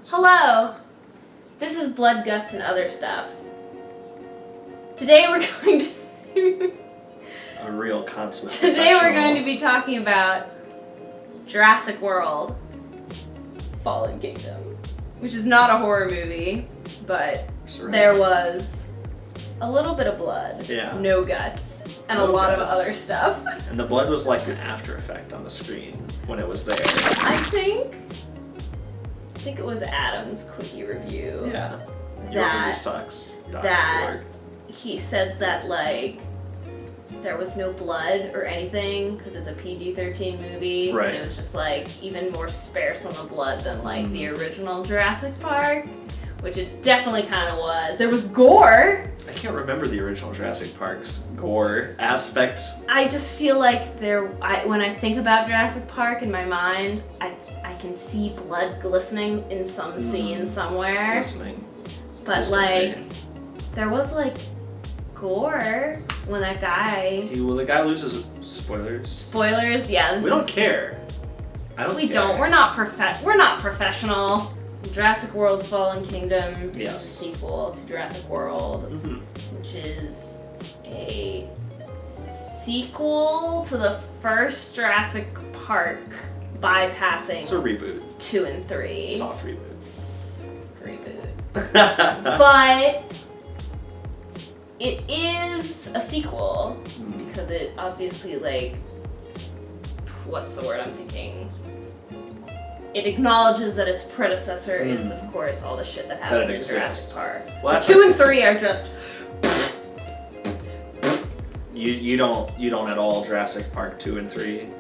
Hello! This is Blood, Guts, and Other Stuff. Today we're going to... A real consummate Today we're going to be talking about Jurassic World, Fallen Kingdom, which is not a horror movie, but there was a little bit of blood, no guts, and a lot of other stuff. And the blood was like an after effect on the screen when it was there. I think it was Adam's quickie review. Yeah. Your review sucks. That he said that, like, there was no blood or anything because it's a PG-13 movie. Right. And it was just, like, even more sparse on the blood than, like, the original Jurassic Park, which it definitely kind of was. There was gore. I can't remember the original Jurassic Park's gore aspect. I just feel like when I think about Jurassic Park in my mind, I can see blood glistening in some scene somewhere. Glistening. But, like, there was, like, gore when that guy... The guy loses... Spoilers? Spoilers, yeah. We don't care. We don't. We're not professional. Jurassic World Fallen Kingdom is a sequel to Jurassic World, which is a sequel to the first Jurassic Park bypassing... It's a reboot. 2 and 3. Soft reboot. Reboot. But it is a sequel because it obviously, like, what's the word I'm thinking? It acknowledges that its predecessor is, of course, all the shit that happened in Jurassic Park. Well, 2 and 3 are just... You don't at all Jurassic Park 2 and 3?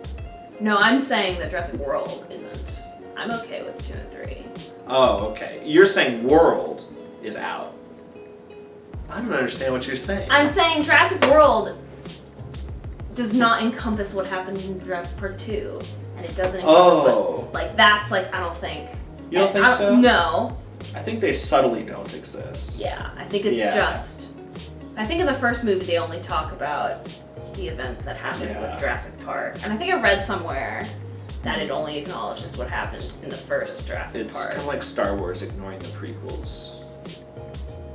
No, I'm saying that Jurassic World isn't. I'm okay with 2 and 3. Oh, okay. You're saying World is out. I don't understand what you're saying. I'm saying Jurassic World does not encompass what happened in Jurassic Park 2. And it doesn't encompass what, like, that's, like, I don't think. You don't think so? No. I think they subtly don't exist. Yeah, I think it's just... I think in the first movie they only talk about the events that happened with Jurassic Park. And I think I read somewhere that it only acknowledges what happened in the first Jurassic Park. It's kind of like Star Wars ignoring the prequels.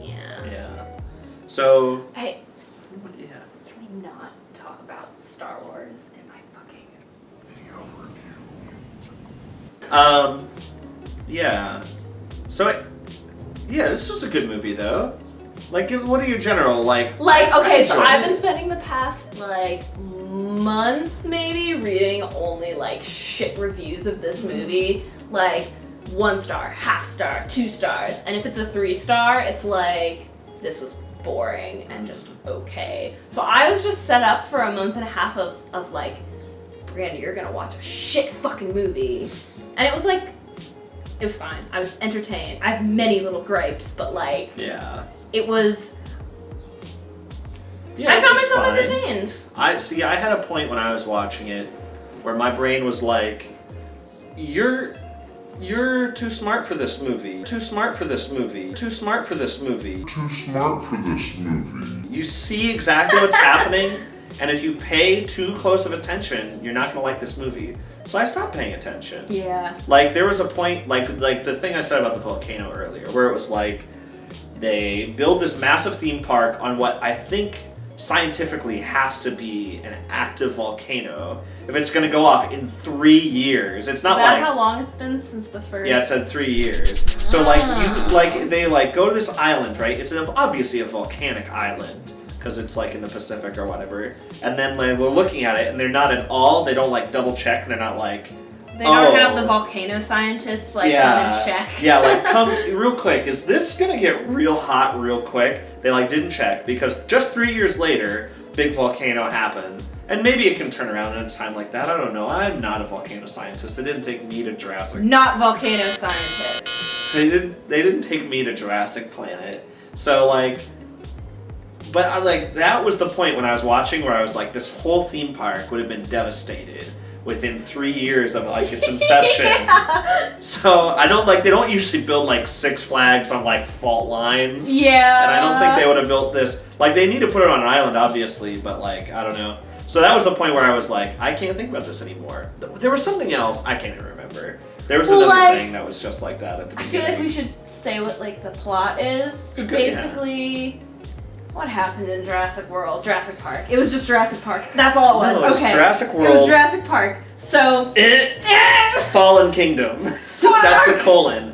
Yeah. Yeah. So... Hey. Yeah. Can we not talk about Star Wars in my fucking video review? Yeah. So, this was a good movie, though. Like, what are your general, like... Okay, so I've been spending the past, like, month, maybe, reading only, like, shit reviews of this movie. Like, 1 star, half star, 2 stars. And if it's a 3-star, it's like, this was boring and just okay. So I was just set up for a month and a half of like, Brianna, you're gonna watch a shit fucking movie. And it was like, it was fine. I was entertained. I have many little gripes, but like... Yeah. It was... Yeah, I found myself entertained. I had a point when I was watching it where my brain was like, you're too smart for this movie. Too smart for this movie. Too smart for this movie. Too smart for this movie. You see exactly what's happening, and if you pay too close of attention, you're not gonna like this movie. So I stopped paying attention. Yeah. Like, there was a point, like the thing I said about the volcano earlier, where it was like, they build this massive theme park on what I think scientifically has to be an active volcano. If it's going to go off in 3 years, it's not like... Is that how long it's been since the first... Yeah, it said 3 years. So they go to this island, right? It's obviously a volcanic island because it's like in the Pacific or whatever. And then we're looking at it and they're not at all, they don't like double check, they're not like... They don't have the volcano scientists come and check. Yeah, like, come real quick. Is this gonna get real hot real quick? They didn't check because just 3 years later, big volcano happened. And maybe it can turn around in a time like that. I don't know. I'm not a volcano scientist. It didn't take me to Jurassic. Not volcano scientists. They didn't take me to Jurassic Planet. So but that was the point when I was watching where I was like, this whole theme park would have been devastated within 3 years of its inception. So they don't usually build Six Flags on fault lines. Yeah. And I don't think they would have built this. They need to put it on an island, obviously, but I don't know. So that was the point where I was like, I can't think about this anymore. There was something else, I can't even remember. There was Well, another like, thing that was just like that at the I beginning. feel like we should say what like the plot is. So Okay, yeah. basically, what happened in Jurassic World? Jurassic Park. It was just Jurassic Park. That's all it was. No, it was Okay. Jurassic It was World. Jurassic Park. So. Fallen Kingdom. That's the colon.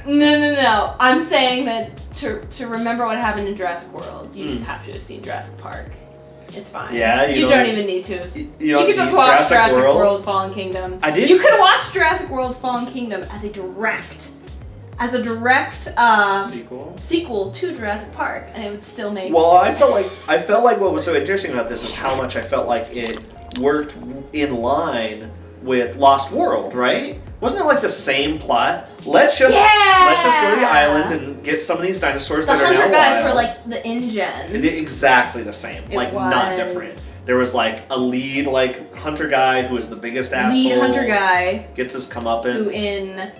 No. I'm saying that to remember what happened in Jurassic World, you just have to have seen Jurassic Park. It's fine. Yeah, you don't even need to. You could just watch Jurassic World Fallen Kingdom. I did. You could watch Jurassic World Fallen Kingdom as a direct sequel to Jurassic Park, and it would still make. Well, I felt like what was so interesting about this is how much I felt like it worked in line with Lost World, right? Wasn't it like the same plot? Let's just go to the island and get some of these dinosaurs the that are now hunter guys wild. were like the InGen. Exactly the same, It like not was. different. There was like a lead like hunter guy who was the biggest asshole. Lead hunter guy gets his comeuppance. who in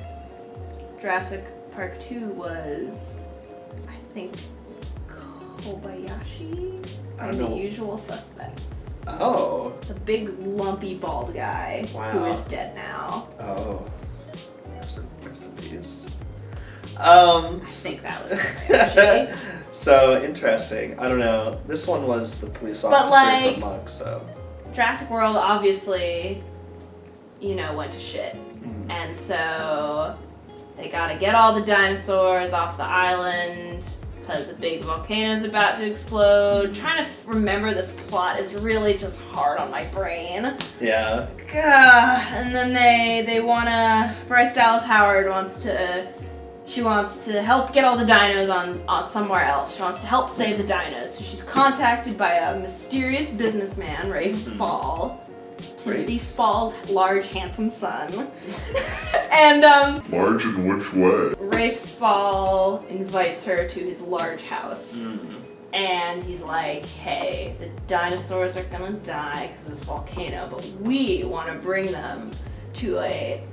Jurassic Park 2 was, I think, Kobayashi I don't from know. The Usual Suspects. Oh. The big lumpy bald guy Wow. who is dead now. Oh. Rest in peace. I think that was Kobayashi. So interesting. I don't know. This one was the police But, officer like, from Monk, so. Jurassic World obviously, went to shit. And so they gotta get all the dinosaurs off the island because a big volcano is about to explode. Trying to remember this plot is really just hard on my brain. Yeah. And then they wanna, Bryce Dallas Howard wants to help get all the dinos on somewhere else. She wants to help save the dinos. So she's contacted by a mysterious businessman, Rafe Spall. Timothy Spall's large, handsome son. And Large in which way? Rafe Spall invites her to his large house. And he's like, hey, the dinosaurs are gonna die because of this volcano, but we want to bring them to a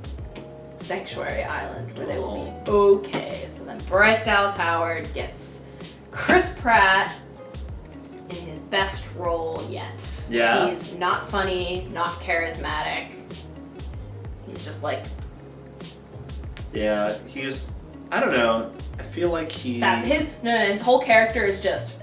sanctuary island where they will be okay. So then Bryce Dallas Howard gets Chris Pratt in his best role yet. Yeah. He's not funny, not charismatic. He's just like Yeah, I don't know. I feel like that. His whole character is just.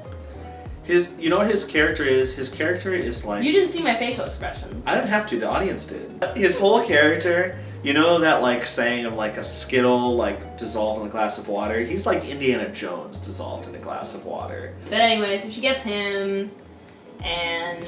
you know what his character is? His character is like. You didn't see my facial expressions. I didn't have to, the audience did. His whole character, you know that like saying of like a Skittle like dissolved in a glass of water? He's like Indiana Jones dissolved in a glass of water. But anyway, so she gets him and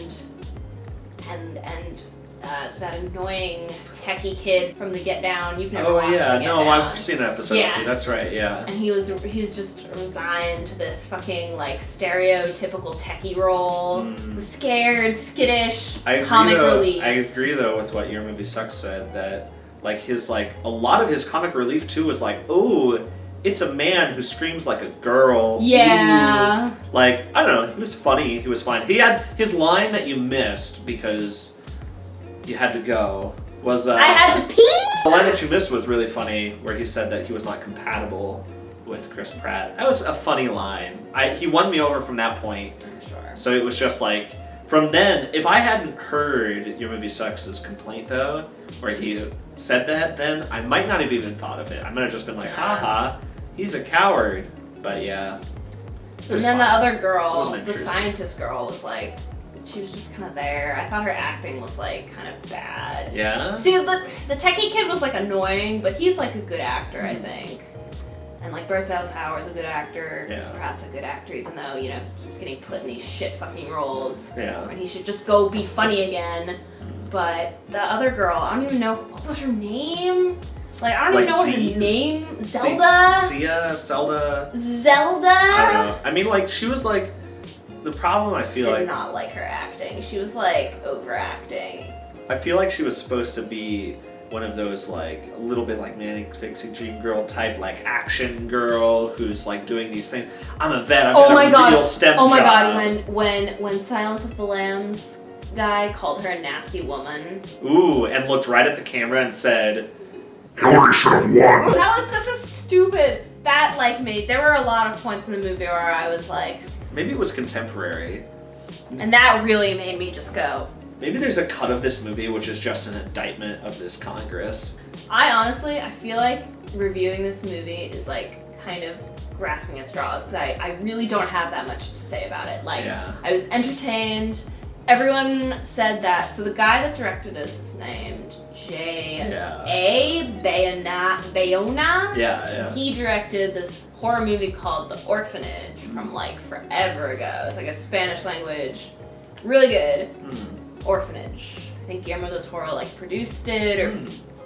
that annoying techie kid from the Get Down. You've never watched yeah, the Get no, Down. I've seen an episode or two. That's right, yeah. And he was just resigned to this fucking like stereotypical techie role. The scared, skittish, comic relief. I agree though with what Your Movie Sucks said, that like a lot of his comic relief too was like, oh, it's a man who screams like a girl. Yeah. Ooh. Like, I don't know, he was funny, he was fine. He had his line that you missed because you had to go was I had to pee. The line that you missed was really funny, where he said that he was not compatible with Chris Pratt. That was a funny line. He won me over from that point. I'm sure. So it was just like, from then, if I hadn't heard Your Movie Sucks' complaint though, where he said that, then I might not have even thought of it. I might have just been like, haha, he's a coward. But yeah. And then the other girl, Wasn't the intrusive. scientist girl, was like, she was just kind of there. I thought her acting was like kind of bad. Yeah? See, the techie kid was like annoying, but he's like a good actor, I think. And like Bryce Dallas Howard's a good actor. Chris Pratt's a good actor, even though he keeps getting put in these shit fucking roles. Yeah. And he should just go be funny again. But the other girl, I don't even know what was her name. Like I don't even know what her name. Zelda. Zelda. Zelda. I don't know. I mean, like she was like. The problem I feel Did not like her acting. She was like overacting. I feel like she was supposed to be one of those like a little bit like manic pixie dream girl type like action girl who's like doing these things. I'm a vet. I've got a real STEM job. Oh my god! When Silence of the Lambs guy called her a nasty woman. Ooh, and looked right at the camera and said, Hillary should have won. That was such a stupid. That like made. There were a lot of points in the movie where I was like. maybe it was contemporary. And that really made me just go, Maybe there's a cut of this movie which is just an indictment of this Congress. I feel like reviewing this movie is like kind of grasping at straws because I really don't have that much to say about it. Like, I was entertained. Everyone said that. So the guy that directed this is named Bayona. Yeah. He directed this horror movie called The Orphanage from like forever ago. It's like a Spanish language, really good. Orphanage. I think Guillermo del Toro like produced it or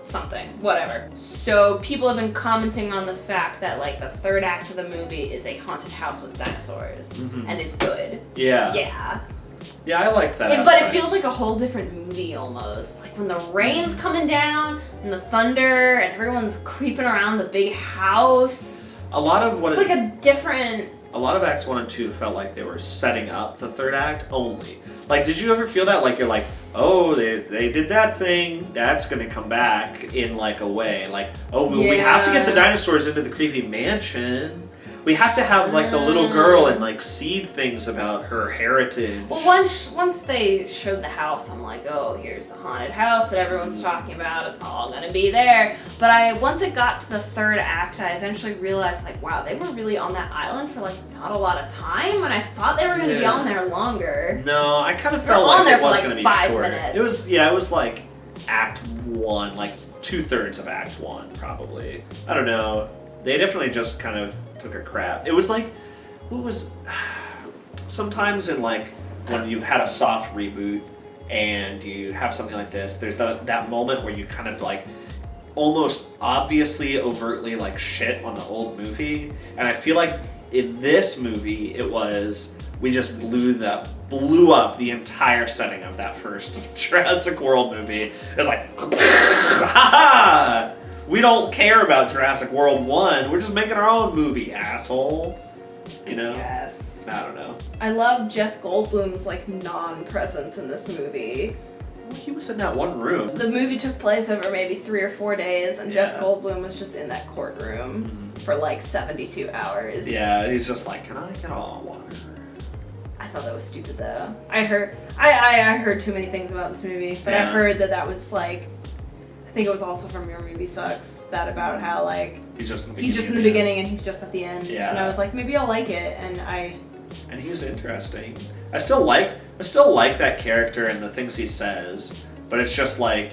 something, whatever. So people have been commenting on the fact that like the third act of the movie is a haunted house with dinosaurs and is good. Yeah, I like that. But it feels like a whole different movie almost. Like when the rain's coming down and the thunder and everyone's creeping around the big house. A lot of what it's like a different. A lot of acts 1 and 2 felt like they were setting up the third act only. Like, did you ever feel that? Like, you're like, oh, they did that thing, that's gonna come back in like a way. Like, oh, well, we have to get the dinosaurs into the creepy mansion. We have to have like the little girl and like seed things about her heritage. Well, once they showed the house, I'm like, oh, here's the haunted house that everyone's talking about. It's all gonna be there. But once it got to the third act, I eventually realized like, wow, they were really on that island for like not a lot of time, and I thought they were gonna be on there longer. No, I kind of felt like it was gonna be 5 short. minutes. It was like Act 1, like 2/3 of Act 1, probably. I don't know. They definitely just kind of took a crap. It was like, sometimes in like when you've had a soft reboot and you have something like this, there's that moment where you kind of like almost obviously overtly like shit on the old movie, and I feel like in this movie it was, we just blew up the entire setting of that first Jurassic World movie. It was like, ha! We don't care about Jurassic World 1. We're just making our own movie, asshole. You know? Yes. I don't know. I love Jeff Goldblum's like non-presence in this movie. Well, he was in that one room. The movie took place over maybe 3 or 4 days, and Jeff Goldblum was just in that courtroom for like 72 hours. Yeah, he's just like, can I get all water? I thought that was stupid though. I heard too many things about this movie, but I heard that was like, I think it was also from Your Movie Sucks, that about how like he's just in the beginning and he's just at the end. Yeah. And I was like, maybe I'll like it, and he's interesting. I still like that character and the things he says, but it's just like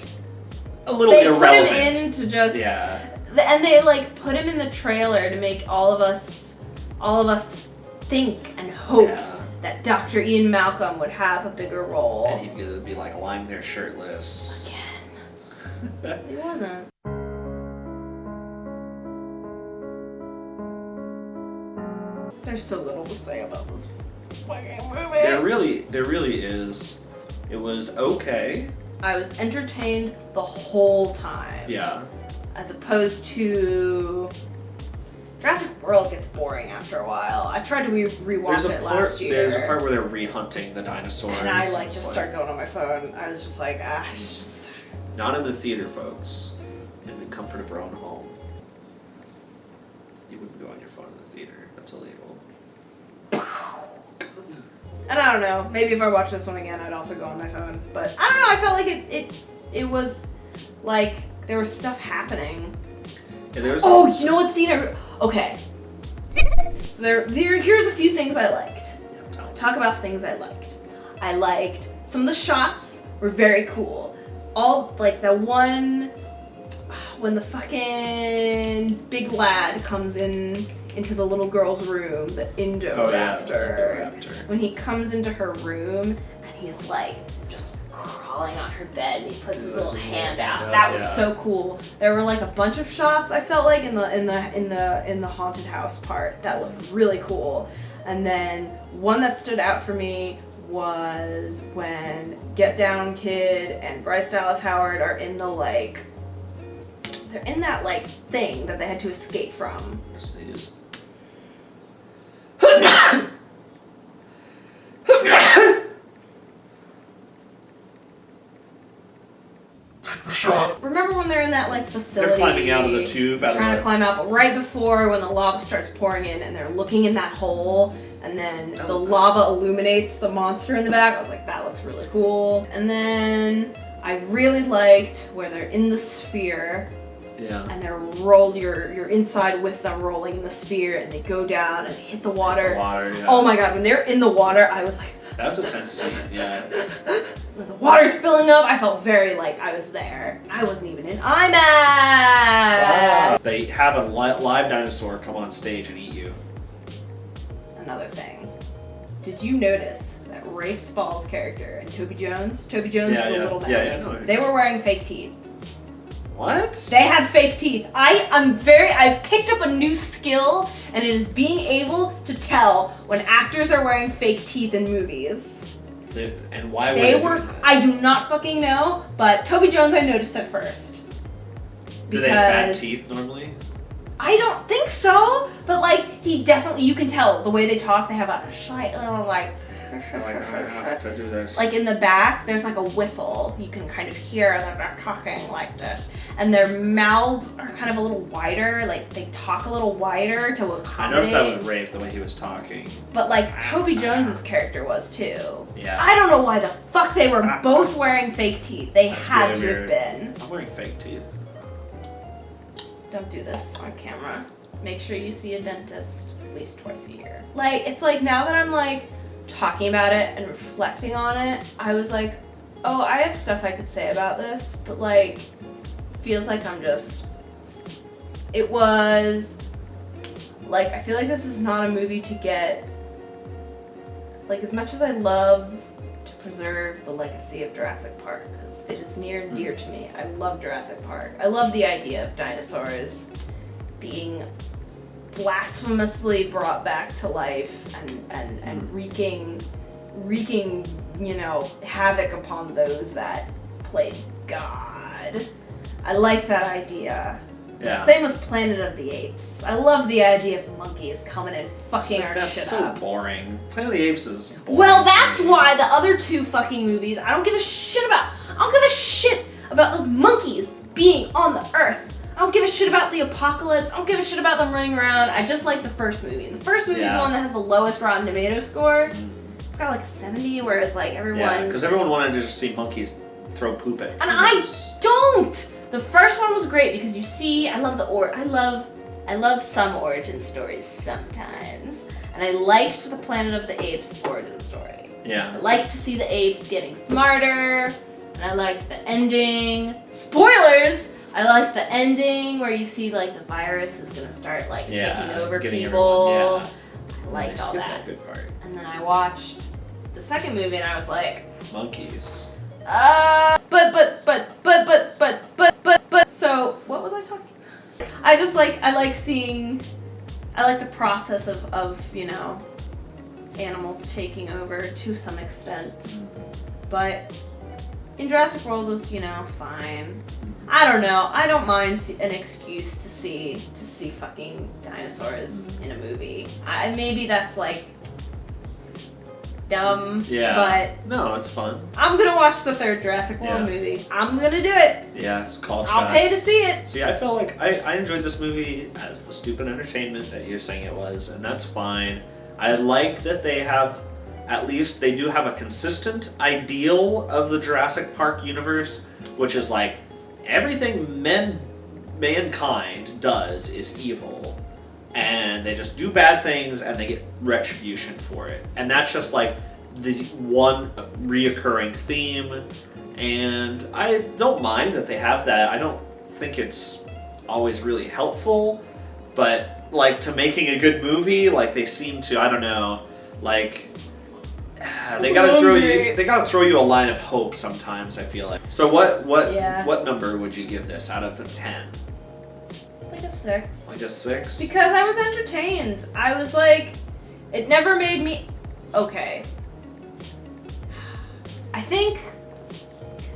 a little irrelevant. Put him in to just and they like put him in the trailer to make all of us think and hope that Dr. Ian Malcolm would have a bigger role. And he'd be like lying there shirtless. He wasn't. There's so little to say about this fucking movie. There really is. It was okay. I was entertained the whole time. Yeah. As opposed to Jurassic World gets boring after a while. I tried to rewatch it last year. There's a part where they're re-hunting the dinosaurs. And I like just start going on my phone. I was just like, it's just... Not in the theater, folks. In the comfort of your own home. You wouldn't go on your phone in the theater. That's illegal. And I don't know. Maybe if I watch this one again, I'd also go on my phone. But I don't know. I felt like it was like there was stuff happening. Yeah, you know what scene okay. So here's a few things I liked. Talk about things I liked. I liked some of the shots were very cool. All like the one when the fucking big lad comes into the little girl's room, the Indoraptor. When he comes into her room and he's like just crawling on her bed and he puts his little hand out. That was so cool. There were like a bunch of shots I felt like in the haunted house part that looked really cool. And then one that stood out for me was when Get Down Kid and Bryce Dallas Howard are in the like, they're in that like thing that they had to escape from. Sneeze. Take the shot. Remember when they're in that like facility? They're climbing out of the tube. Trying to climb out, but right before when the lava starts pouring in and they're looking in that hole and then Oh, the nice. lava illuminates the monster in the back. I was like, that looks really cool. And then I really liked where they're in the sphere Yeah. and you're inside with them rolling in the sphere, and they go down and hit the water. The water, yeah. Oh my god, when they're in the water, I was like, That was a tense scene, yeah. when the water's filling up, I felt very like I was there. I wasn't even in IMAX! They have a live dinosaur come on stage and eat you. Another thing. Did you notice that Rafe Spall's character and Toby Jones is the little man. Yeah, no. They were wearing fake teeth. What? They had fake teeth. I've picked up a new skill, and it is being able to tell when actors are wearing fake teeth in movies. And why would They do were, that? I do not fucking know, but Toby Jones I noticed at first. Do they have bad teeth normally? I don't think so, but like, he definitely, you can tell the way they talk, they have a slight little like, Like, I have to do this. like in the back, there's like a whistle. You can kind of hear that they're talking like this. And their mouths are kind of a little wider, like they talk a little wider to I accommodate. noticed that with Rafe, the way he was talking. But like Toby Jones's character was too. Yeah. I don't know why the fuck they were both wearing fake teeth. They That's had really to weird. have been. I'm wearing fake teeth. Don't do this on camera. Make sure you see a dentist at least twice a year. Like, it's like now that I'm like talking about it and reflecting on it, I was like, oh, I have stuff I could say about this, but like, feels like I'm just, it was, like, I feel like this is not a movie to get, like, as much as I love to preserve the legacy of Jurassic Park, because it is near and dear to me. I love Jurassic Park. I love the idea of dinosaurs being blasphemously brought back to life and wreaking, you know, havoc upon those that played God. I like that idea. Yeah. Same with Planet of the Apes. I love the idea of monkeys coming and fucking our That's shit so up. boring. Planet of the Apes is boring. Well, that's why the other two fucking movies I don't give a shit about. I don't give a shit about those monkeys being on the Earth. I don't give a shit about the apocalypse. I don't give a shit about them running around. I just like the first movie. And the first movie is the one that has the lowest Rotten Tomato score. It's got like a 70, whereas like everyone... Yeah, because everyone wanted to just see monkeys throw poop at And I humans. don't! The first one was great because you see, I love some origin stories sometimes. And I liked the Planet of the Apes origin story. Yeah. I like to see the apes getting smarter, and I like the ending. Spoilers! I like the ending where you see like the virus is gonna start like taking over getting people. everyone, I liked all skipped that. good part. And then I watched the second movie and I was like, Monkeys. but. So what was I talking about? I like the process of you know, animals taking over to some extent. But in Jurassic World was, you know, fine. I don't know. I don't mind an excuse to see fucking dinosaurs in a movie. Maybe that's like dumb. Yeah. But No, it's fun. I'm gonna watch the third Jurassic World movie. I'm gonna do it. Yeah, it's called I'll pay to see it. See, I felt like I enjoyed this movie as the stupid entertainment that you're saying it was, and that's fine. I like that they have, at least they do have a consistent ideal of the Jurassic Park universe, which is like everything mankind does is evil, and they just do bad things and they get retribution for it. And that's just like the one reoccurring theme, and I don't mind that they have that. I don't think it's always really helpful, but like to making a good movie, like they seem to, I don't know, like they gotta throw you a line of hope sometimes, I feel like. So what number would you give this out of a 10? Like a 6. Like a 6? Because I was entertained. I was like, it never made me okay. I think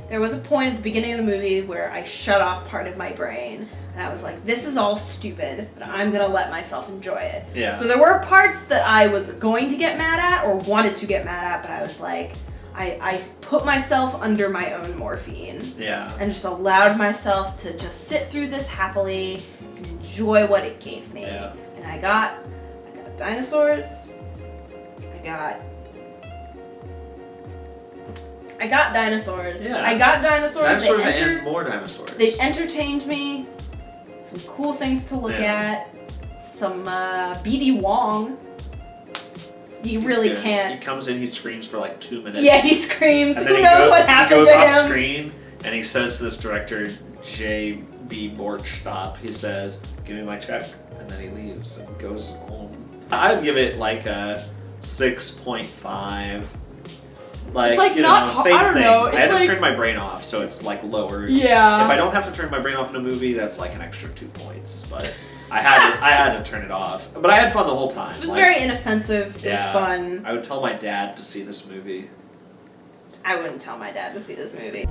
there was a point at the beginning of the movie where I shut off part of my brain and I was like, this is all stupid, but I'm gonna let myself enjoy it. Yeah. So there were parts that I was going to get mad at or wanted to get mad at, but I was like, I put myself under my own morphine. Yeah. And just allowed myself to just sit through this happily and enjoy what it gave me. Yeah. And I got dinosaurs, I got dinosaurs. Yeah. I got dinosaurs. Dinosaurs and more dinosaurs. They entertained me. Some cool things to look at. Some BD Wong. He's really good. can't. He comes in, he screams for like 2 minutes. Yeah, he screams. And Who then knows what happened to him? He goes off screen and he says to this director, J.B. Borchstop, he says, "Give me my check," and then he leaves and goes home. I'd give it like a 6.5. Like, you know, same I don't thing. know. I had to turn my brain off, so it's like lower. Yeah. If I don't have to turn my brain off in a movie, that's like an extra 2 points. But I had to turn it off. But I had fun the whole time. It was very inoffensive. It was fun. I would tell my dad to see this movie. I wouldn't tell my dad to see this movie.